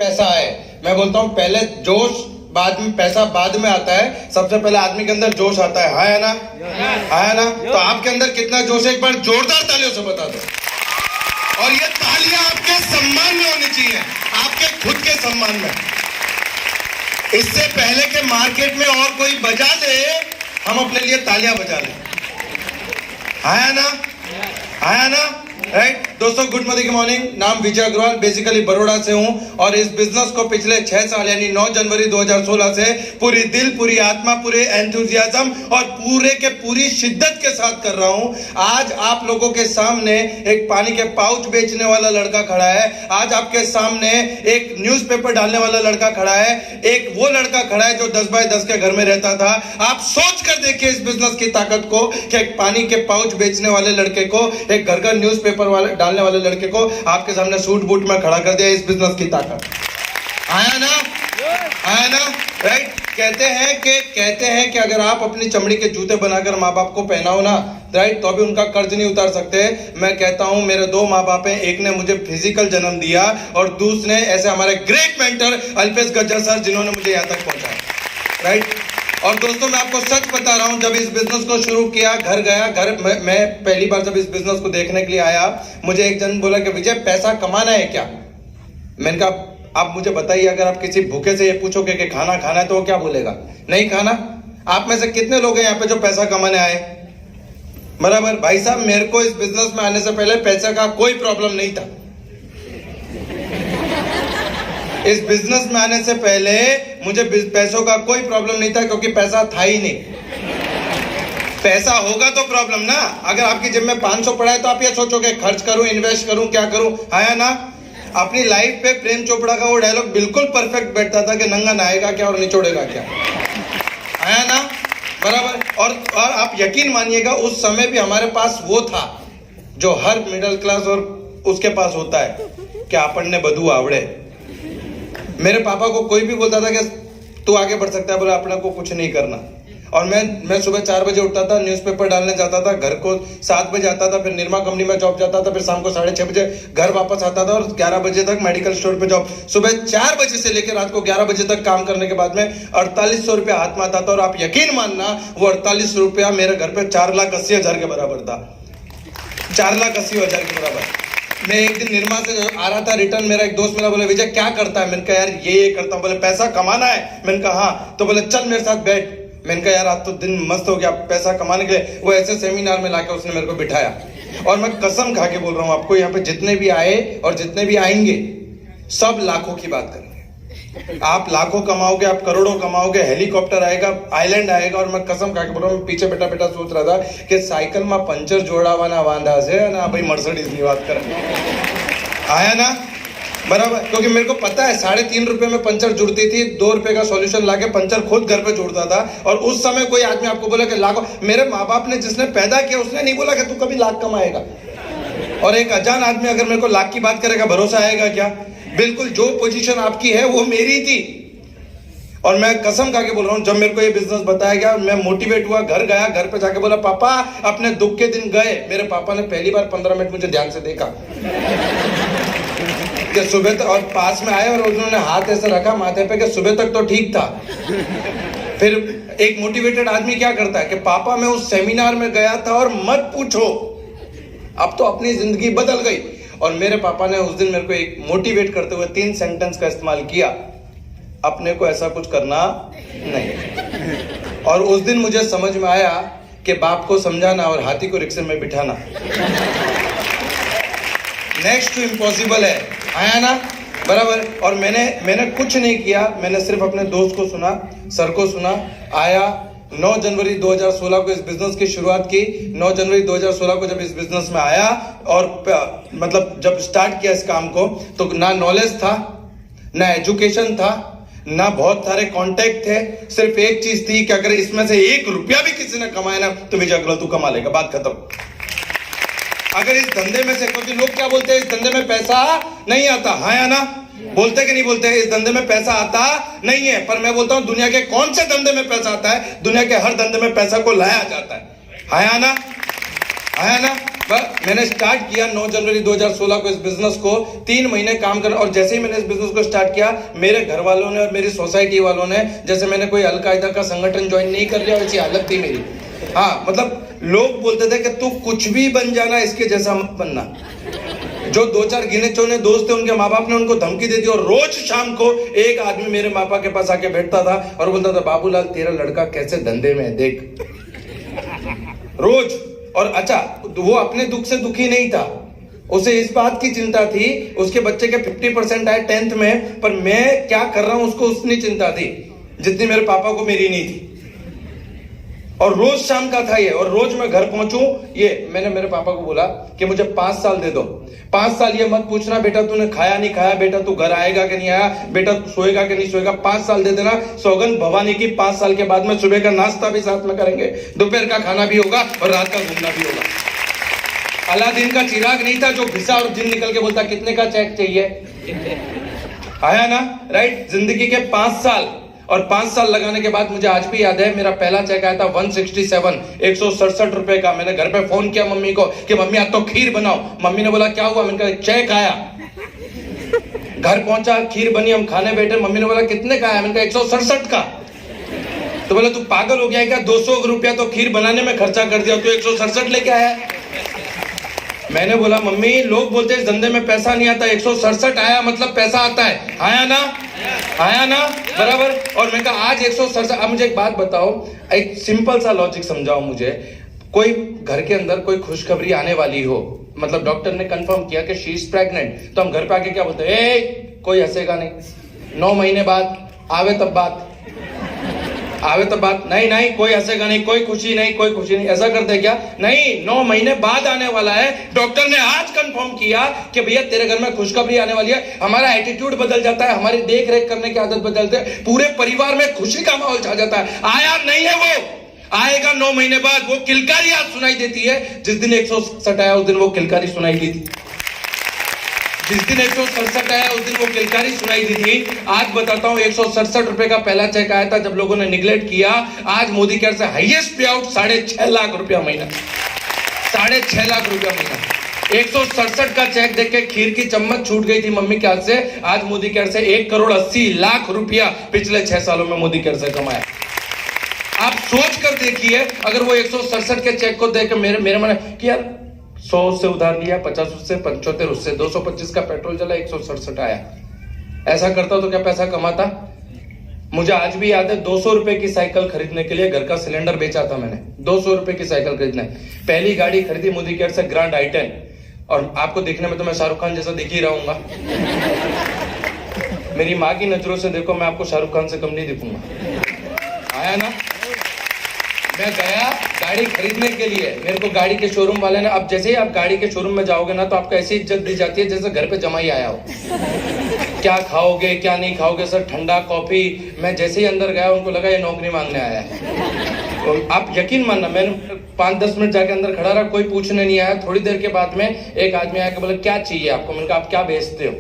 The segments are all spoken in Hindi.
पैसा आए। मैं बोलता हूं पहले जोश बाद में पैसा बाद में आता है। सबसे पहले आदमी के अंदर जोश आता है। हाँ या ना? हाँ या ना? तो आपके अंदर कितना जोश है एक बार जोरदार तालियों से बता दो। और ये तालियां आपके सम्मान में होनी चाहिए, आपके खुद के सम्मान में। इससे पहले के मार्केट में और कोई बजा ले, हम अपने लिए तालियां बजा ले। हाँ या ना? हाँ या ना? राइट दोस्तों, गुड मॉर्निंग। नाम विजय अग्रवाल, बेसिकली बड़ौदा से हूं और इस बिजनेस को पिछले 6 साल यानी 9 जनवरी 2016 से पूरी दिल, पूरी आत्मा, पूरे एंथुजियाज्म और पूरे के पूरी शिद्दत के साथ कर रहा हूं। आज आप लोगों के सामने एक पानी के पाउच बेचने वाला लड़का खड़ा है, आज आपके सामने एक न्यूज़पेपर डालने वाला लड़का खड़ा है, एक वो लड़का खड़ा है जो 10 बाय 10 के घर में रहता था। आप सोच कर देखिए इस बिजनेस की ताकत को कि एक पानी के पाउच बेचने वाले लड़के को, एक घर का न्यूज़पेपर वाले डालने वाले लड़के को आपके सामने सूट बूट में खड़ा कर दिया। इस बिजनेस की ताकत आया ना? आया ना? राइट। कहते हैं कि अगर आप अपनी चमड़ी के जूते बनाकर माँ बाप को पहनाओ ना, राइट, तो अभी उनका कर्ज नहीं उतार सकते। मैं कहता हूं मेरे 2 माँ बाप हैं, एक ने मुझे फिजिकल जन्म दिया और दूसरे ऐसे हमारे great mentor Alpesh Gajjar sir, जिन्होंने मुझे यहां तक पहुंचाया। राइट। और दोस्तों मैं आपको सच बता रहा हूं, जब इस बिजनेस को शुरू किया, घर गया, मैं पहली बार जब इस बिजनेस को देखने के लिए आया, मुझे एक जन बोला कि विजय पैसा कमाना है क्या? मैंने कहा आप मुझे बताइए, अगर आप किसी भूखे से ये पूछोगे कि खाना खाना है तो वो क्या बोलेगा? नहीं खाना। आप में से कितने लोग हैं यहाँ पे जो पैसा कमाने आए? बराबर। भाई साहब, मेरे को इस बिजनेस में आने से पहले पैसे का कोई प्रॉब्लम नहीं था। इस बिजनेस में आने से पहले मुझे पैसों का कोई प्रॉब्लम नहीं था, क्योंकि पैसा था ही नहीं। पैसा होगा तो प्रॉब्लम ना। अगर आपकी जेब में 500 पड़ा है तो आप ये सोचोगे खर्च करूं, इन्वेस्ट करूं, क्या करूं? हाँ या ना? अपनी लाइफ पे प्रेम चोपड़ा का वो डायलॉग बिल्कुल परफेक्ट बैठता था कि नंगा नहाएगा क्या और निचोड़ेगा क्या। हाँ या ना? बराबर। और आप यकीन मानिएगा, उस समय भी हमारे पास वो था जो हर मिडिल क्लास और उसके पास होता है कि अपन ने बधू आवड़े। मेरे पापा को कोई भी बोलता था कि तू आगे बढ़ सकता है, बोला अपने को कुछ नहीं करना। और मैं सुबह 4 बजे उठता था, न्यूज़पेपर डालने जाता था, घर को 7 बजे आता था, फिर निरमा कंपनी में जॉब जाता था, फिर शाम को 6:30 बजे घर वापस आता था और 11 बजे तक मेडिकल स्टोर पे जॉब। सुबह 4 बजे से लेकर रात को 11 बजे तक काम करने के बाद में 4800 रुपया हाथ में आता था। और आप यकीन मानना, वो 48 रुपया मेरे घर पे 4,80,000 के बराबर था। 4,80,000 के बराबर। मैं एक दिन निर्मा से आ रहा था रिटर्न, मेरा एक दोस्त मेरा बोले विजय क्या करता है? मैंने कहा यार ये करता हूँ। बोले पैसा कमाना है? मैंने कहा हाँ। तो बोले चल मेरे साथ बैठ। मैंने कहा यार आज तो दिन मस्त हो गया पैसा कमाने के लिए। वो ऐसे सेमिनार में लाके उसने मेरे को बिठाया और मैं कसम खा के बोल रहा हूँ आपको, यहाँ पे जितने भी आए और जितने भी आएंगे सब लाखों की बात करेंगे। आप लाखों कमाओगे, आप करोड़ों कमाओगे, हेलीकॉप्टर आएगा, आइलैंड आएगा। और मैं कसम खा के बोल रहा हूँ, पीछे बैठा बैठा सोच रहा था कि साइकिल में पंचर जोड़ावाना वांधा से ना भाई मर्सिडीज की बात कर आया ना? बराबर। क्योंकि मेरे को पता है 3.5 रुपए में पंचर जुड़ती थी, 2 रुपए का सॉल्यूशन लाके पंचर खुद घर पे जोड़ता था। और उस समय कोई आदमी आपको बोला कि लाखों, मेरे माँ बाप ने जिसने पैदा किया उसने नहीं बोला कि तू कभी लाख कमाएगा। और एक अजान आदमी अगर मेरे को लाख की बात करेगा, भरोसा आएगा क्या? बिल्कुल। जो पोजीशन आपकी है वो मेरी थी। और मैं कसम खा के बोल रहा हूँ, जब मेरे को ये बिजनेस बताया गया मैं मोटिवेट हुआ, घर गया, घर पे जाके बोला पापा अपने दुख के दिन गए। मेरे पापा ने पहली बार 15 मिनट मुझे ध्यान से देखा कि सुबह तक, और पास में आए और उन्होंने हाथ ऐसे रखा माथे पे कि सुबह तक तो ठीक था। फिर एक मोटिवेटेड आदमी क्या करता है कि पापा मैं उस सेमिनार में गया था और मत पूछो, अब तो अपनी जिंदगी बदल गई। और मेरे पापा ने उस दिन मेरे को एक मोटिवेट करते हुए 3 सेंटेंस का इस्तेमाल किया, अपने को ऐसा कुछ करना नहीं। और उस दिन मुझे समझ में आया कि बाप को समझाना और हाथी को रिक्शे में बिठाना नेक्स्ट टू इम्पॉसिबल है। आया ना? बराबर। और मैंने कुछ नहीं किया, मैंने सिर्फ अपने दोस्त को सुना, सर को सुना। आया 9 जनवरी 2016 को इस बिजनेस की शुरुआत की। 9 जनवरी 2016 को जब इस बिजनेस में आया और मतलब जब स्टार्ट किया इस काम को, तो ना नॉलेज था, ना एजुकेशन था, ना बहुत सारे कॉन्टेक्ट थे। सिर्फ एक चीज थी कि अगर इसमें से 1 रुपया भी किसी ने कमाया ना तो विजय अग्रवाल तू कमा लेगा, बात खत्म। अगर इस धंधे में से, क्योंकि लोग क्या बोलते हैं, इस धंधे में पैसा नहीं आता। हाँ या ना? बोलते कि नहीं बोलते? इस धंधे में पैसा आता नहीं है। पर मैं बोलता हूं दुनिया के कौन से धंधे में पैसा आता है? दुनिया के हर धंधे में पैसा को लाया जाता है। हाँ या ना? हाँ या ना? मैंने स्टार्ट किया 9 जनवरी 2016 को इस बिजनेस को, 3 महीने काम कर, और जैसे ही मैंने इस बिजनेस को स्टार्ट किया, मेरे घर वालों ने और मेरी सोसाइटी वालों ने, जैसे मैंने कोई अलकायदा का संगठन ज्वाइन नहीं कर लिया वैसी हालत थी मेरी। हाँ, मतलब लोग बोलते थे कि तू कुछ भी बन जाना, इसके जैसा मत बनना। जो 2-4 गिने चुने दोस्त थे, उनके माँ बाप ने उनको धमकी दे दी, और रोज शाम को एक आदमी मेरे माँ बाप के पास आके बैठता था और बोलता था, बाबूलाल तेरा लड़का कैसे धंधे में है देख। रोज। और अच्छा, वो अपने दुख से दुखी नहीं था, उसे इस बात की चिंता थी, उसके बच्चे के 50% आए 10th में, पर मैं क्या कर रहा हूं उसको उतनी चिंता थी जितनी मेरे पापा को मेरी नहीं थी। और रोज शाम का था ये, और रोज मैं घर पहुंचूं, ये मैंने मेरे पापा को बोला कि मुझे 5 साल दे दो। 5 साल ये मत पूछना बेटा तूने खाया नहीं खाया, बेटा तू घर आएगा कि नहीं आया, बेटा तू सोएगा कि नहीं सोएगा, 5 साल दे देना। सौगंध भवानी की 5 साल के बाद में सुबह का नाश्ता भी साथ में करेंगे, दोपहर का खाना भी होगा और रात का घूमना भी होगा। अलादीन का चिराग नहीं था जो घिसा और जिन निकल के बोलता कितने का चेक चाहिए। आया ना, राइट। जिंदगी के 5 साल, और 5 साल लगाने के बाद मुझे आज भी याद है, मेरा पहला चेक आया था 167 रुपए का। मैंने घर पे फोन किया मम्मी को कि मम्मी आज तो खीर बनाओ। मम्मी ने बोला क्या हुआ, मैंने कहा चेक आया। घर पहुंचा, खीर बनी, हम खाने बैठे, मम्मी ने बोला कितने का आया, मैंने कहा 167 का। तो बोला तू पागल हो गया क्या, 200 रुपया तो खीर बनाने में खर्चा कर दिया, तू 167 लेके आया। मैंने बोला मम्मी लोग बोलते हैं धंधे में पैसा नहीं आता, 167 आया मतलब पैसा आता है। आया ना, आया ना, बराबर। और मैं कहा आज 167। अब मुझे एक बात बताओ, एक सिंपल सा लॉजिक समझाओ मुझे। कोई घर के अंदर कोई खुशखबरी आने वाली हो, मतलब डॉक्टर ने कंफर्म किया कि शी इज प्रेग्नेंट, तो हम घर पे आके क्या बोलते हैं, कोई हंसेगा नहीं, 9 महीने बाद आवे तब बात, आवे तो बात, नहीं नहीं कोई हंसेगा नहीं, कोई खुशी नहीं, कोई खुशी नहीं। ऐसा करते क्या, नहीं 9 महीने बाद आने वाला है, डॉक्टर ने आज कंफर्म किया कि भैया तेरे घर में खुशखबरी आने वाली है। हमारा एटीट्यूड बदल जाता है, हमारी देख रेख करने की आदत बदलते है, पूरे परिवार में खुशी का माहौल छा जाता है। आया नहीं है वो, आएगा 9 महीने बाद। वो किलकारी आज सुनाई देती है, जिस दिन 167 आया उस दिन वो किलकारी सुनाई दी थी। जिस दिन 167 आया उस दिन वो किलकारी सुनाई दी थी। आज बताता हूं, 167 रुपए का पहला चेक आया था जब लोगों ने निगलेक्ट किया। आज मोदी केयर से हाईएस्ट पे आउट 6.5 लाख रुपया महीना, 6.5 लाख रुपया महीना। 167 का चेक देख के खीर की चम्मच छूट गई थी मम्मी के हाथ से। आज मोदी केयर से 1,80,00,000 रुपया पिछले 6 सालों में मोदी केयर से कमाया। आप सोच कर देखिए, अगर वो 167 के चेक को देख के मेरे मन कि यार 100 से उधार लिया, 50 उससे, 75 उससे, 225 का पेट्रोल चला, 167 आया, ऐसा करता तो क्या पैसा कमाता। मुझे आज भी याद है 200 रुपए की साइकिल खरीदने के लिए घर का सिलेंडर बेचा था मैंने, 200 रुपए की साइकिल खरीदने। पहली गाड़ी खरीदी मोदी केयर से ग्रैंड i10, और आपको देखने में तो मैं शाहरुख खान जैसा दिख ही रहूंगा। मेरी माँ की नजरों से देखो, मैं आपको शाहरुख खान से कम नहीं दिखूंगा। आया ना, मैं गया गाड़ी खरीदने के लिए, मेरे को गाड़ी के शोरूम वाले ने, अब जैसे ही आप गाड़ी के शोरूम में जाओगे ना तो आपको ऐसी इज्जत दी जाती है जैसे घर पे जमाई आया हो। क्या खाओगे क्या नहीं खाओगे सर, ठंडा कॉफी। मैं जैसे ही अंदर गया उनको लगा ये नौकरी मांगने आया है। तो आप यकीन मानना, मैंने 5-10 मिनट जाके अंदर खड़ा रहा, कोई पूछने नहीं आया। थोड़ी देर के बाद में एक आदमी आया कि बोला क्या चाहिए आपको। मैंने कहा आप क्या बेचते हो,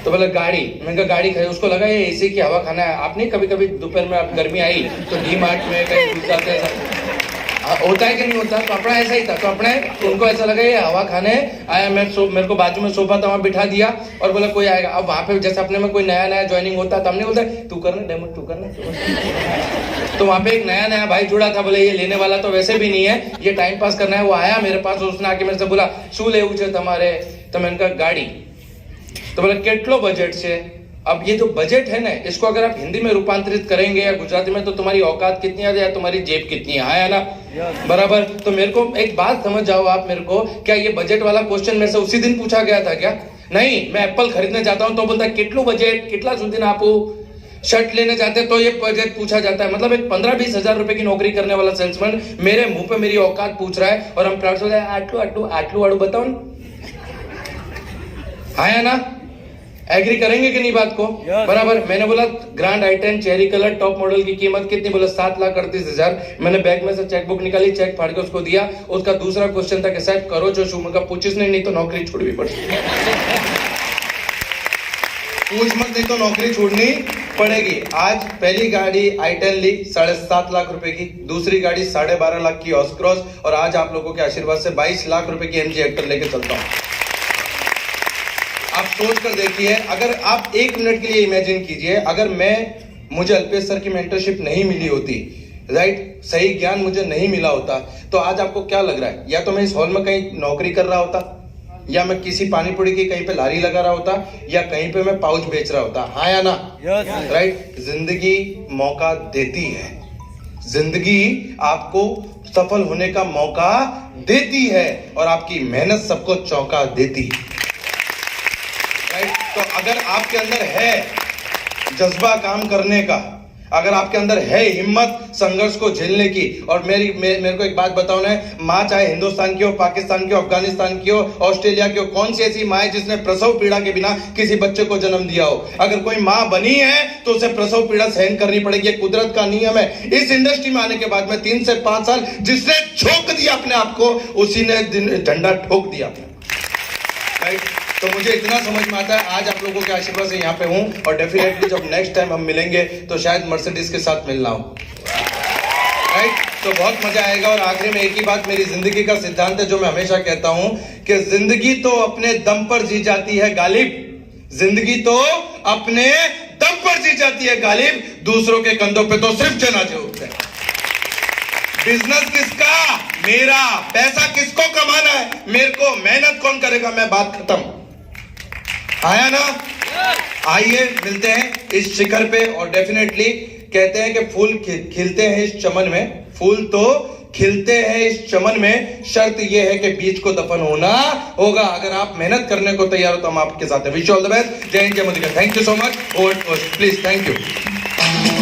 तो बोला गाड़ी। मैंने कहा गाड़ी खाई। उसको लगा ये एसी की हवा खाना है। आप नहीं कभी कभी दोपहर में आप गर्मी आई तो डी मार्ट में कहीं घुस जाते हैं, ऐसा होता है कि नहीं होता। तो अपना ऐसा ही था, तो अपने उनको ऐसा लगा ये हवा खाने आया। मेरे को बाजू में सोफा था, वहां बिठा दिया और बोला कोई आएगा। अब वहां पे जैसे अपने में कोई नया नया ज्वाइनिंग होता है तो हमने बोलता तू करना डेमो, तू करना। तो वहां पे एक नया नया भाई जुड़ा था, बोले ये लेने वाला तो वैसे भी नहीं है, ये टाइम पास करना है। वो आया मेरे पास, उसने आके मेरे से बोला शू ले उछे तुम्हारे, तो मैंने कहा गाड़ी। तो बोला केटलो बजट से। अब ये जो बजट है ना, इसको अगर आप हिंदी में रूपांतरित करेंगे या गुजराती में, तो तुम्हारी औकात कितनी है या तुम्हारी जेब कितनी है, आया ना, बराबर। तो मेरे को एक बात समझ जाओ आप मेरे को, क्या ये बजट वाला क्वेश्चन मेरे से उसी दिन पूछा गया था क्या? नहीं, मैं एप्पल खरीदने जाता हूं तो बोलता कितलो बजट, कितना सुधी आप शर्ट लेने जाते तो ये बजट पूछा जाता है। मतलब एक 15-20 हजार रुपए की नौकरी करने वाला सेल्समैन मेरे मुंह पे मेरी औकात पूछ रहा है और हम प्राउड से आटलू आटलू आटलू आड़ू बताओ ना, आया ना। एग्री करेंगे कि नहीं बात को, बराबर। मैंने बोला grand i10 cherry colour top model की कीमत कितनी, बोला 7,38,000। मैंने बैग में से चेकबुक निकाली, चेक फाड़ के उसको दिया। उसका दूसरा क्वेश्चन था कि साहब करो जो शू, मैं पूछिस नहीं तो नौकरी छोड़नी पड़ती। पूछ मत नहीं तो नौकरी छोड़नी पड़ेगी। आज पहली गाड़ी i10 ली 7.5 लाख रुपए की, दूसरी गाड़ी 12.5 लाख की ऑस क्रॉस, और आज आप लोगों के आशीर्वाद से 22 लाख रुपए की MG हेक्टर लेके चलता हूं। आप सोच कर देखिए, अगर आप 1 मिनट के लिए इमेजिन कीजिए, अगर मुझे अल्पेश सर की मेंटरशिप नहीं मिली होती, राइट, सही ज्ञान मुझे नहीं मिला होता, तो आज आपको क्या लग रहा है? या तो मैं इस हॉल में कहीं नौकरी कर रहा होता, या मैं किसी पानी पूरी की कहीं पे लारी लगा रहा होता, या कहीं पे मैं पाउच बेच रहा होता। हाँ या ना? राइट। जिंदगी मौका देती है, जिंदगी आपको सफल होने का मौका देती है, और आपकी मेहनत सबको चौंका देती है। राइट। तो अगर आपके अंदर है जज्बा काम करने का, अगर आपके अंदर है हिम्मत संघर्ष को झेलने की, और मेरे को एक बात बताओ ना, माँ चाहे हिंदुस्तान की हो, पाकिस्तान की हो, अफगानिस्तान की हो, ऑस्ट्रेलिया की हो, कौन सी ऐसी माँ है जिसने प्रसव पीड़ा के बिना किसी बच्चे को जन्म दिया हो? अगर कोई माँ बनी है तो उसे प्रसव पीड़ा सहन करनी पड़ेगी, कुदरत का नियम है। इस इंडस्ट्री में आने के बाद में 3 से 5 साल जिसने झोंक दिया अपने आप को, उसी ने झंडा ठोक दिया अपने। राइट। तो मुझे इतना समझ में आता है, आज आप लोगों के आशीर्वाद से यहाँ पे हूँ, और डेफिनेटली जब नेक्स्ट टाइम हम मिलेंगे तो शायद मर्सिडीज के साथ मिलना हो। राइट। तो बहुत मजा आएगा। और आखिरी में एक ही बात, मेरी जिंदगी का सिद्धांत है जो मैं हमेशा कहता हूं कि जिंदगी तो अपने दम पर जी जाती है गालिब, जिंदगी तो अपने दम पर जी जाती है गालिब, दूसरों के कंधों पे तो सिर्फ जनाजे उठते हैं। बिजनेस किसका? मेरा। पैसा किसको कमाना है? मेरे को। मेहनत कौन करेगा? मैं। बात खत्म। आया ना? आइए मिलते हैं इस शिखर पे, और डेफिनेटली कहते हैं कि फूल खिलते हैं इस चमन में, फूल तो खिलते हैं इस चमन में, शर्त यह है कि बीज को दफन होना होगा। अगर आप मेहनत करने को तैयार हो तो हम आपके साथ हैं। Wish all the best. जय हिंद, जय Modi. Thank you so much. Over please. Thank you.